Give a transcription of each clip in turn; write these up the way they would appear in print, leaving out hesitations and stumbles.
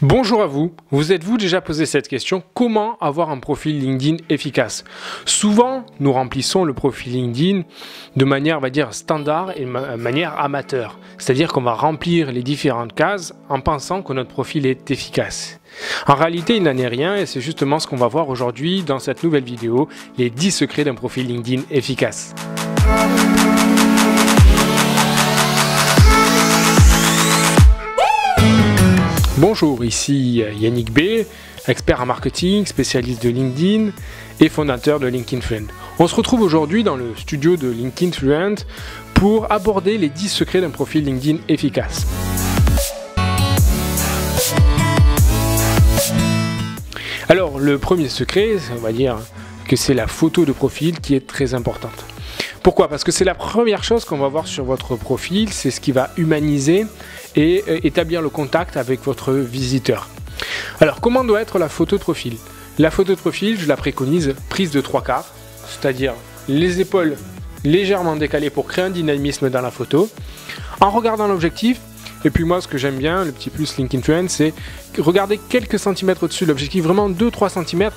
Bonjour à vous, vous êtes-vous déjà posé cette question? Comment avoir un profil LinkedIn efficace? Souvent, nous remplissons le profil LinkedIn de manière, on va dire, standard et de manière amateur. C'est-à-dire qu'on va remplir les différentes cases en pensant que notre profil est efficace. En réalité, il n'en est rien et c'est justement ce qu'on va voir aujourd'hui dans cette nouvelle vidéo, les 10 secrets d'un profil LinkedIn efficace. Bonjour, ici Yannick B, expert en marketing, spécialiste de LinkedIn et fondateur de LinkedIn Fluent. On se retrouve aujourd'hui dans le studio de LinkedIn Fluent pour aborder les 10 secrets d'un profil LinkedIn efficace. Alors, le premier secret, on va dire que c'est la photo de profil qui est très importante. Pourquoi? Parce que c'est la première chose qu'on va voir sur votre profil, c'est ce qui va humaniser et établir le contact avec votre visiteur. Alors, comment doit être la photo de profil? La photo de profil, je la préconise prise de 3/4, c'est-à-dire les épaules légèrement décalées pour créer un dynamisme dans la photo, en regardant l'objectif. Et puis moi, ce que j'aime bien, le petit plus LinkedIn Fluent, c'est regarder quelques centimètres au-dessus de l'objectif, vraiment 2-3 cm,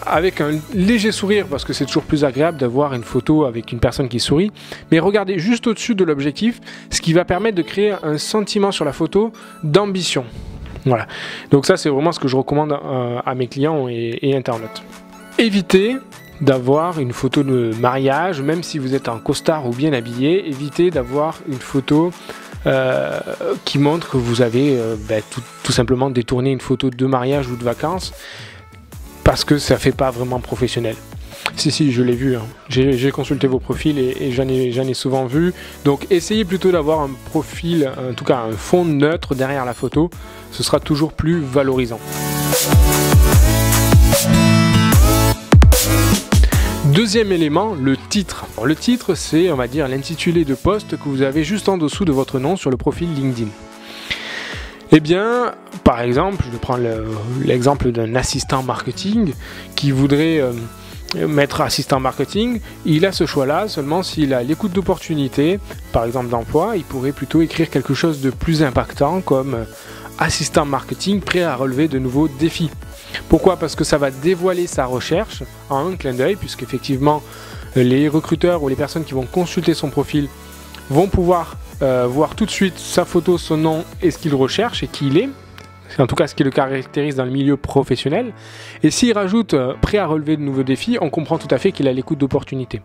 avec un léger sourire, parce que c'est toujours plus agréable d'avoir une photo avec une personne qui sourit, mais regardez juste au-dessus de l'objectif, ce qui va permettre de créer un sentiment sur la photo d'ambition. Voilà, donc ça c'est vraiment ce que je recommande à mes clients et internautes. Évitez d'avoir une photo de mariage, même si vous êtes en costard ou bien habillé, évitez d'avoir une photo qui montre que vous avez tout simplement détourné une photo de mariage ou de vacances, parce que ça fait pas vraiment professionnel. Si, je l'ai vu, hein. J'ai consulté vos profils et j'en ai souvent vu. Donc essayez plutôt d'avoir un profil, en tout cas un fond neutre derrière la photo, ce sera toujours plus valorisant. Deuxième élément, le titre. Le titre, c'est, on va dire, l'intitulé de poste que vous avez juste en dessous de votre nom sur le profil LinkedIn. Eh bien, par exemple, je vais prendre l'exemple d'un assistant marketing qui voudrait mettre assistant marketing. Il a ce choix-là, seulement s'il a l'écoute d'opportunités, par exemple d'emploi, il pourrait plutôt écrire quelque chose de plus impactant comme assistant marketing prêt à relever de nouveaux défis. Pourquoi? Parce que ça va dévoiler sa recherche en un clin d'œil, puisqu'effectivement, les recruteurs ou les personnes qui vont consulter son profil vont pouvoir voir tout de suite sa photo, son nom et ce qu'il recherche et qui il est, en tout cas ce qui le caractérise dans le milieu professionnel. Et s'il rajoute prêt à relever de nouveaux défis, on comprend tout à fait qu'il a l'écoute d'opportunités.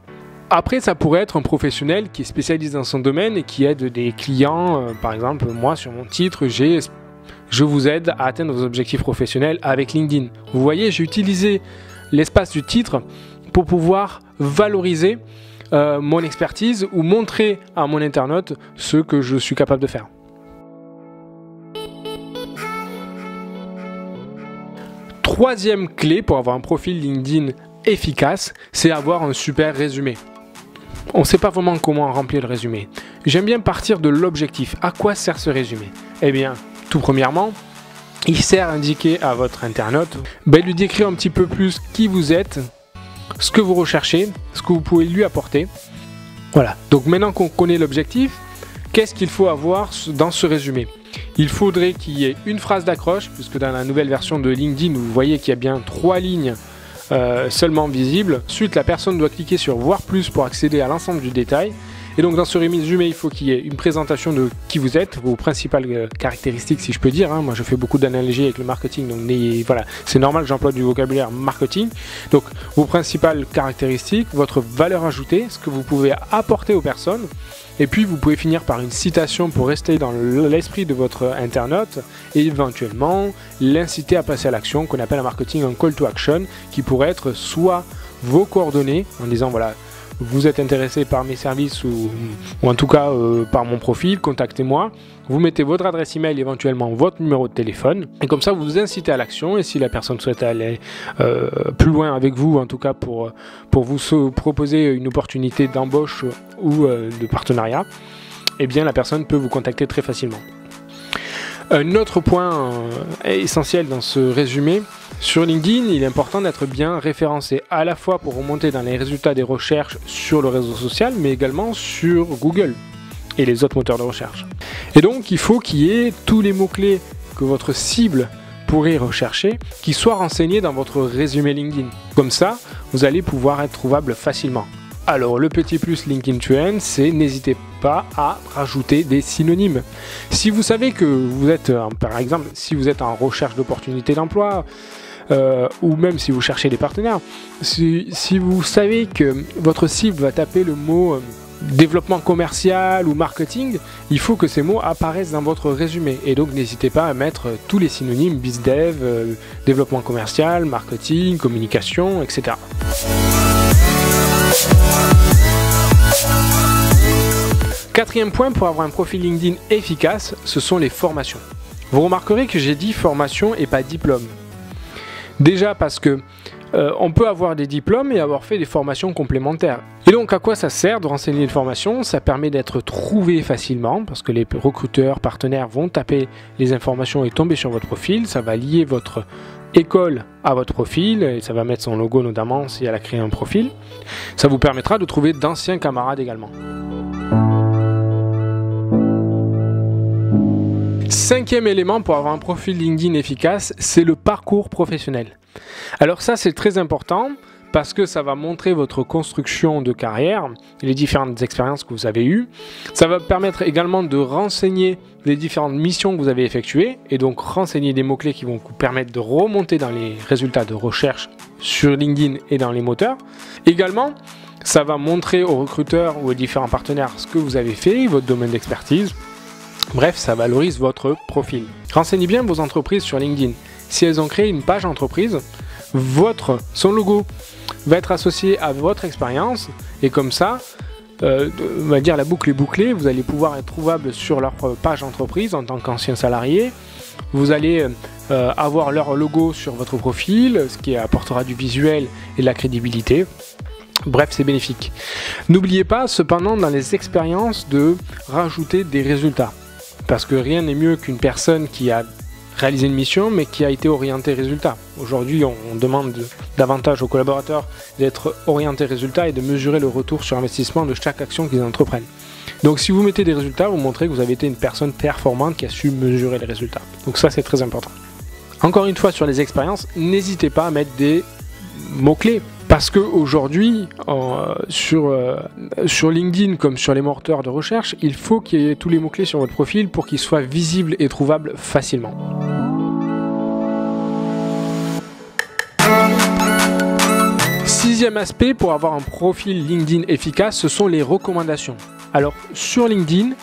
Après, ça pourrait être un professionnel qui est spécialisé dans son domaine et qui aide des clients. Par exemple, moi sur mon titre, je vous aide à atteindre vos objectifs professionnels avec LinkedIn. Vous voyez, j'ai utilisé l'espace du titre pour pouvoir valoriser mon expertise ou montrer à mon internaute ce que je suis capable de faire. Troisième clé pour avoir un profil LinkedIn efficace, c'est avoir un super résumé. On ne sait pas vraiment comment remplir le résumé. J'aime bien partir de l'objectif. À quoi sert ce résumé? Eh bien, tout premièrement, il sert à indiquer à votre internaute, lui décrire un petit peu plus qui vous êtes, ce que vous recherchez, ce que vous pouvez lui apporter. Voilà, donc maintenant qu'on connaît l'objectif, qu'est-ce qu'il faut avoir dans ce résumé? Il faudrait qu'il y ait une phrase d'accroche, puisque dans la nouvelle version de LinkedIn, vous voyez qu'il y a bien 3 lignes seulement visibles. Ensuite, la personne doit cliquer sur voir plus pour accéder à l'ensemble du détail. Et donc dans ce résumé, il faut qu'il y ait une présentation de qui vous êtes, vos principales caractéristiques si je peux dire. Moi je fais beaucoup d'analogies avec le marketing, donc voilà, c'est normal que j'emploie du vocabulaire marketing. Donc vos principales caractéristiques, votre valeur ajoutée, ce que vous pouvez apporter aux personnes. Et puis vous pouvez finir par une citation pour rester dans l'esprit de votre internaute et éventuellement l'inciter à passer à l'action, qu'on appelle en marketing un call to action, qui pourrait être soit vos coordonnées en disant voilà, vous êtes intéressé par mes services ou en tout cas par mon profil, contactez-moi. Vous mettez votre adresse email, éventuellement votre numéro de téléphone, et comme ça vous vous incitez à l'action. Et si la personne souhaite aller plus loin avec vous, en tout cas pour vous proposer une opportunité d'embauche ou de partenariat, eh bien la personne peut vous contacter très facilement. Un autre point essentiel dans ce résumé, sur LinkedIn, il est important d'être bien référencé, à la fois pour remonter dans les résultats des recherches sur le réseau social, mais également sur Google et les autres moteurs de recherche. Et donc, il faut qu'il y ait tous les mots-clés que votre cible pourrait rechercher qui soit renseigné dans votre résumé LinkedIn. Comme ça, vous allez pouvoir être trouvable facilement. Alors le petit plus LinkedIn Trends, c'est n'hésitez pas à rajouter des synonymes. Si vous savez que vous êtes, par exemple, si vous êtes en recherche d'opportunités d'emploi, ou même si vous cherchez des partenaires, si vous savez que votre cible va taper le mot développement commercial ou marketing, il faut que ces mots apparaissent dans votre résumé. Et donc n'hésitez pas à mettre tous les synonymes BizDev, développement commercial, marketing, communication, etc. Quatrième point pour avoir un profil LinkedIn efficace, ce sont les formations. Vous remarquerez que j'ai dit formation et pas diplôme. Déjà parce que on peut avoir des diplômes et avoir fait des formations complémentaires. Et donc à quoi ça sert de renseigner une formation? Ça permet d'être trouvé facilement parce que les recruteurs, partenaires vont taper les informations et tomber sur votre profil. Ça va lier votre école à votre profil et ça va mettre son logo notamment si elle a créé un profil. Ça vous permettra de trouver d'anciens camarades également. Cinquième élément pour avoir un profil LinkedIn efficace, c'est le parcours professionnel. Alors ça c'est très important parce que ça va montrer votre construction de carrière, les différentes expériences que vous avez eues. Ça va permettre également de renseigner les différentes missions que vous avez effectuées et donc renseigner des mots-clés qui vont vous permettre de remonter dans les résultats de recherche sur LinkedIn et dans les moteurs. Également, ça va montrer aux recruteurs ou aux différents partenaires ce que vous avez fait, votre domaine d'expertise. Bref, ça valorise votre profil. Renseignez bien vos entreprises sur LinkedIn. Si elles ont créé une page entreprise, son logo va être associé à votre expérience et comme ça, on va dire la boucle est bouclée, vous allez pouvoir être trouvable sur leur page entreprise en tant qu'ancien salarié. Vous allez avoir leur logo sur votre profil, ce qui apportera du visuel et de la crédibilité. Bref, c'est bénéfique. N'oubliez pas cependant dans les expériences de rajouter des résultats. Parce que rien n'est mieux qu'une personne qui a réalisé une mission mais qui a été orientée résultat. Aujourd'hui, on demande davantage aux collaborateurs d'être orientés résultat et de mesurer le retour sur investissement de chaque action qu'ils entreprennent. Donc si vous mettez des résultats, vous montrez que vous avez été une personne performante qui a su mesurer les résultats. Donc ça, c'est très important. Encore une fois, sur les expériences, n'hésitez pas à mettre des mots-clés. Parce qu'aujourd'hui, sur LinkedIn comme sur les moteurs de recherche, il faut qu'il y ait tous les mots-clés sur votre profil pour qu'ils soient visibles et trouvables facilement. Sixième aspect pour avoir un profil LinkedIn efficace, ce sont les recommandations. Alors sur LinkedIn,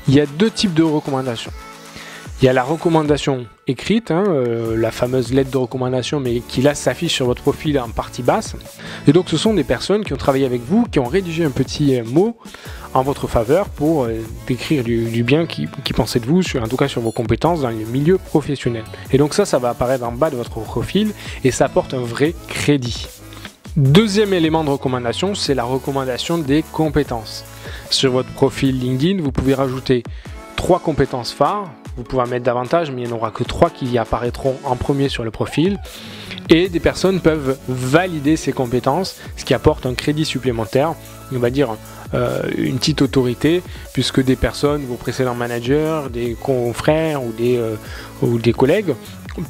il y a deux types de recommandations. Il y a la recommandation écrite, la fameuse lettre de recommandation, mais qui là s'affiche sur votre profil en partie basse. Et donc ce sont des personnes qui ont travaillé avec vous, qui ont rédigé un petit mot en votre faveur pour décrire du bien qu'ils pensaient de vous, en tout cas sur vos compétences dans le milieu professionnel. Et donc ça va apparaître en bas de votre profil et ça apporte un vrai crédit. Deuxième élément de recommandation, c'est la recommandation des compétences. Sur votre profil LinkedIn, vous pouvez rajouter 3 compétences phares. Vous pouvez en mettre davantage, mais il n'y en aura que 3 qui apparaîtront en premier sur le profil. Et des personnes peuvent valider ces compétences, ce qui apporte un crédit supplémentaire, on va dire une petite autorité, puisque des personnes, vos précédents managers, des confrères ou des collègues,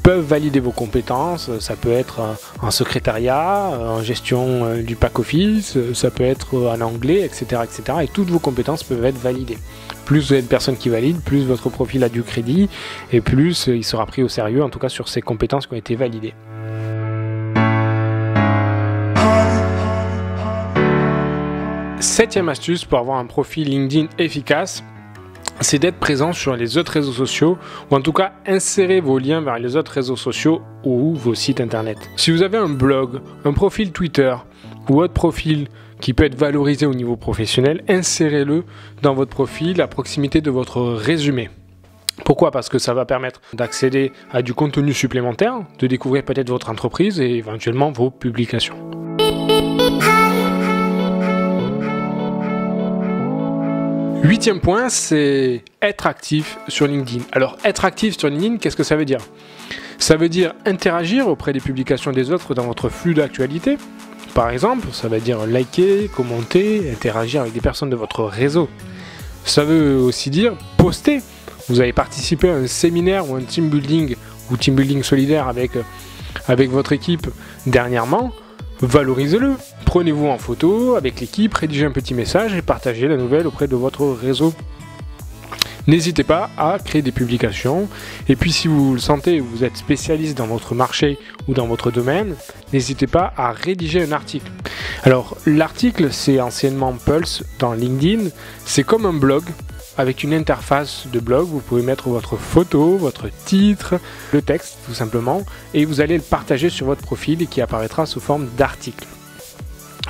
peuvent valider vos compétences. Ça peut être en secrétariat, en gestion du pack office, ça peut être en anglais, etc., etc. Et toutes vos compétences peuvent être validées. Plus vous êtes de personnes qui valident, plus votre profil a du crédit et plus il sera pris au sérieux, en tout cas sur ces compétences qui ont été validées. Septième astuce pour avoir un profil LinkedIn efficace, c'est d'être présent sur les autres réseaux sociaux ou en tout cas insérer vos liens vers les autres réseaux sociaux ou vos sites internet. Si vous avez un blog, un profil Twitter ou autre profil qui peut être valorisé au niveau professionnel, insérez-le dans votre profil à proximité de votre résumé. Pourquoi? Parce que ça va permettre d'accéder à du contenu supplémentaire, de découvrir peut-être votre entreprise et éventuellement vos publications. Huitième point, c'est être actif sur LinkedIn. Alors, être actif sur LinkedIn, qu'est-ce que ça veut dire? Ça veut dire interagir auprès des publications des autres dans votre flux d'actualité. Par exemple, ça veut dire liker, commenter, interagir avec des personnes de votre réseau. Ça veut aussi dire poster vous avez participé à un séminaire ou un team building ou team building solidaire avec votre équipe dernièrement, valorisez-le. Prenez-vous en photo avec l'équipe, rédigez un petit message et partagez la nouvelle auprès de votre réseau. N'hésitez pas à créer des publications. Et puis si vous le sentez, vous êtes spécialiste dans votre marché ou dans votre domaine, n'hésitez pas à rédiger un article. Alors l'article, c'est anciennement Pulse dans LinkedIn. C'est comme un blog avec une interface de blog. Vous pouvez mettre votre photo, votre titre, le texte tout simplement. Et vous allez le partager sur votre profil et qui apparaîtra sous forme d'article.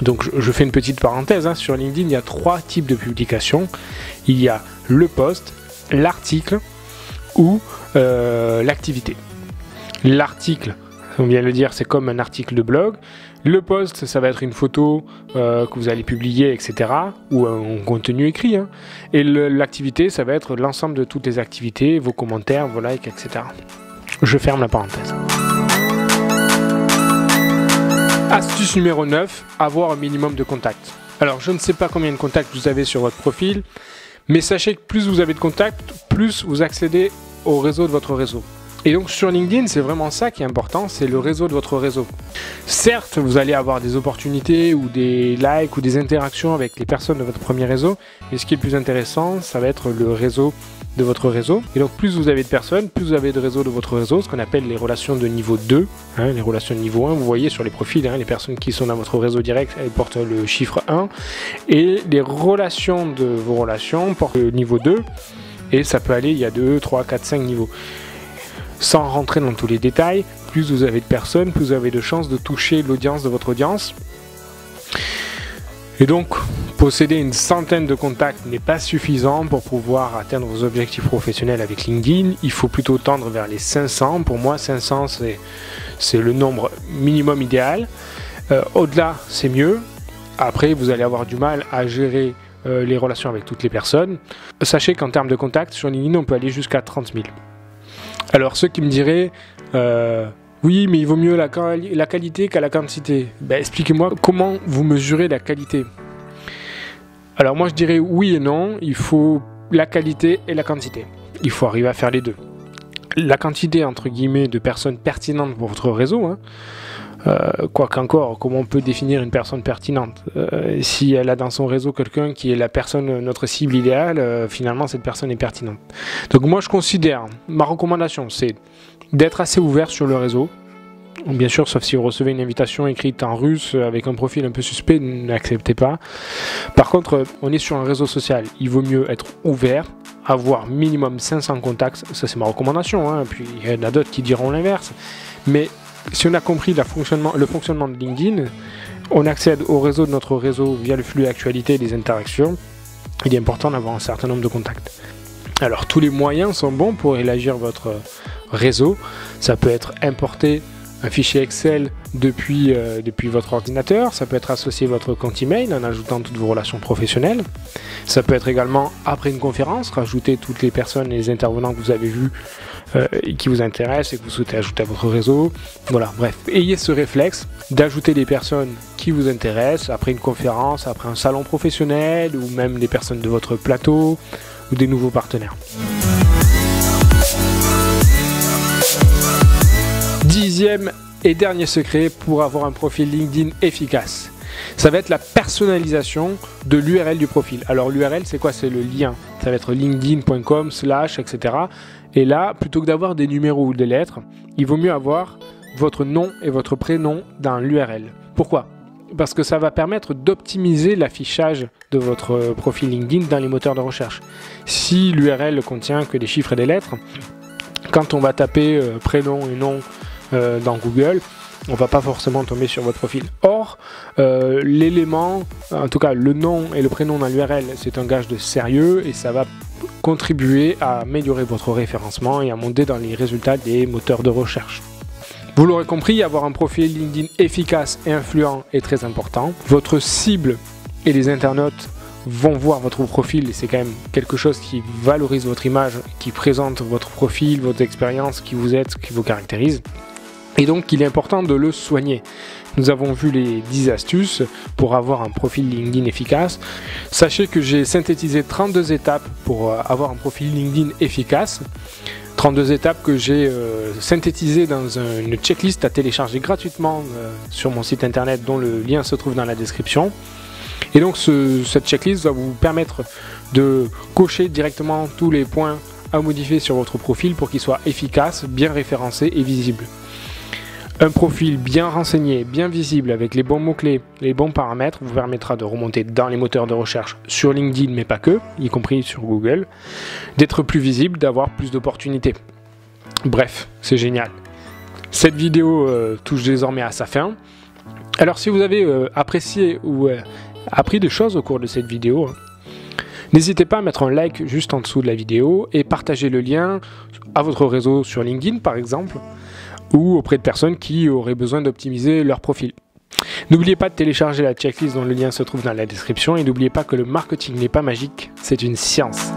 Donc je fais une petite parenthèse, hein. Sur LinkedIn, il y a 3 types de publications. Il y a le post, l'article ou l'activité. L'article, on vient de le dire, c'est comme un article de blog. Le post, ça va être une photo que vous allez publier, etc. ou un contenu écrit. Hein. Et l'activité, ça va être l'ensemble de toutes les activités, vos commentaires, vos likes, etc. Je ferme la parenthèse. Astuce numéro 9, avoir un minimum de contacts. Alors, je ne sais pas combien de contacts vous avez sur votre profil, mais sachez que plus vous avez de contacts, plus vous accédez au réseau de votre réseau. Et donc sur LinkedIn, c'est vraiment ça qui est important, c'est le réseau de votre réseau. Certes, vous allez avoir des opportunités ou des likes ou des interactions avec les personnes de votre premier réseau, mais ce qui est le plus intéressant, ça va être le réseau de votre réseau. Et donc plus vous avez de personnes, plus vous avez de réseau de votre réseau, ce qu'on appelle les relations de niveau 2, hein, les relations de niveau 1, vous voyez sur les profils, hein, les personnes qui sont dans votre réseau direct, elles portent le chiffre 1, et les relations de vos relations portent le niveau 2, et ça peut aller, il y a 2, 3, 4, 5 niveaux. Sans rentrer dans tous les détails, plus vous avez de personnes, plus vous avez de chances de toucher l'audience de votre audience. Et donc, posséder une centaine de contacts n'est pas suffisant pour pouvoir atteindre vos objectifs professionnels avec LinkedIn. Il faut plutôt tendre vers les 500. Pour moi, 500, c'est le nombre minimum idéal. Au-delà, c'est mieux. Après, vous allez avoir du mal à gérer les relations avec toutes les personnes. Sachez qu'en termes de contacts, sur LinkedIn, on peut aller jusqu'à 30 000. Alors ceux qui me diraient oui mais il vaut mieux la qualité qu'à la quantité, ben, expliquez-moi comment vous mesurez la qualité. Alors moi je dirais oui et non, il faut la qualité et la quantité, il faut arriver à faire les deux. La quantité entre guillemets de personnes pertinentes pour votre réseau, hein, quoi qu'encore, comment on peut définir une personne pertinente si elle a dans son réseau quelqu'un qui est la personne, notre cible idéale, finalement cette personne est pertinente. Donc moi je considère, ma recommandation c'est d'être assez ouvert sur le réseau. Bien sûr, sauf si vous recevez une invitation écrite en russe avec un profil un peu suspect, n'acceptez pas. Par contre, on est sur un réseau social, il vaut mieux être ouvert, avoir minimum 500 contacts, ça c'est ma recommandation, hein. Puis il y en a d'autres qui diront l'inverse. Mais si on a compris le fonctionnement de LinkedIn, on accède au réseau de notre réseau via le flux actualité et les interactions. Il est important d'avoir un certain nombre de contacts. Alors tous les moyens sont bons pour élargir votre réseau. Ça peut être importer un fichier Excel depuis votre ordinateur. Ça peut être associer votre compte email en ajoutant toutes vos relations professionnelles. Ça peut être également, après une conférence, rajouter toutes les personnes et les intervenants que vous avez vus et qui vous intéressent et que vous souhaitez ajouter à votre réseau. Voilà, bref, ayez ce réflexe d'ajouter des personnes qui vous intéressent après une conférence, après un salon professionnel ou même des personnes de votre plateau ou des nouveaux partenaires. 10e et dernier secret pour avoir un profil LinkedIn efficace. Ça va être la personnalisation de l'URL du profil. Alors l'URL c'est quoi? C'est le lien. Ça va être linkedin.com/ etc. Et là, plutôt que d'avoir des numéros ou des lettres, il vaut mieux avoir votre nom et votre prénom dans l'URL. Pourquoi? Parce que ça va permettre d'optimiser l'affichage de votre profil LinkedIn dans les moteurs de recherche. Si l'URL contient que des chiffres et des lettres, quand on va taper prénom et nom dans Google, on va pas forcément tomber sur votre profil. Or, l'élément, en tout cas le nom et le prénom dans l'URL, c'est un gage de sérieux et ça va contribuer à améliorer votre référencement et à monter dans les résultats des moteurs de recherche. Vous l'aurez compris, avoir un profil LinkedIn efficace et influent est très important. Votre cible et les internautes vont voir votre profil et c'est quand même quelque chose qui valorise votre image, qui présente votre profil, votre expérience, qui vous êtes, qui vous caractérise. et donc il est important de le soigner. Nous avons vu les 10 astuces pour avoir un profil LinkedIn efficace. Sachez que j'ai synthétisé 32 étapes pour avoir un profil LinkedIn efficace. 32 étapes que j'ai synthétisées dans une checklist à télécharger gratuitement sur mon site internet dont le lien se trouve dans la description. Et donc cette checklist va vous permettre de cocher directement tous les points à modifier sur votre profil pour qu'il soit efficace, bien référencé et visible. Un profil bien renseigné, bien visible avec les bons mots-clés, les bons paramètres vous permettra de remonter dans les moteurs de recherche sur LinkedIn mais pas que, y compris sur Google, d'être plus visible, d'avoir plus d'opportunités. Bref, c'est génial. Cette vidéo touche désormais à sa fin. Alors si vous avez apprécié ou appris des choses au cours de cette vidéo, n'hésitez pas à mettre un like juste en dessous de la vidéo et partager le lien à votre réseau sur LinkedIn par exemple, ou auprès de personnes qui auraient besoin d'optimiser leur profil. N'oubliez pas de télécharger la checklist dont le lien se trouve dans la description et n'oubliez pas que le marketing n'est pas magique, c'est une science.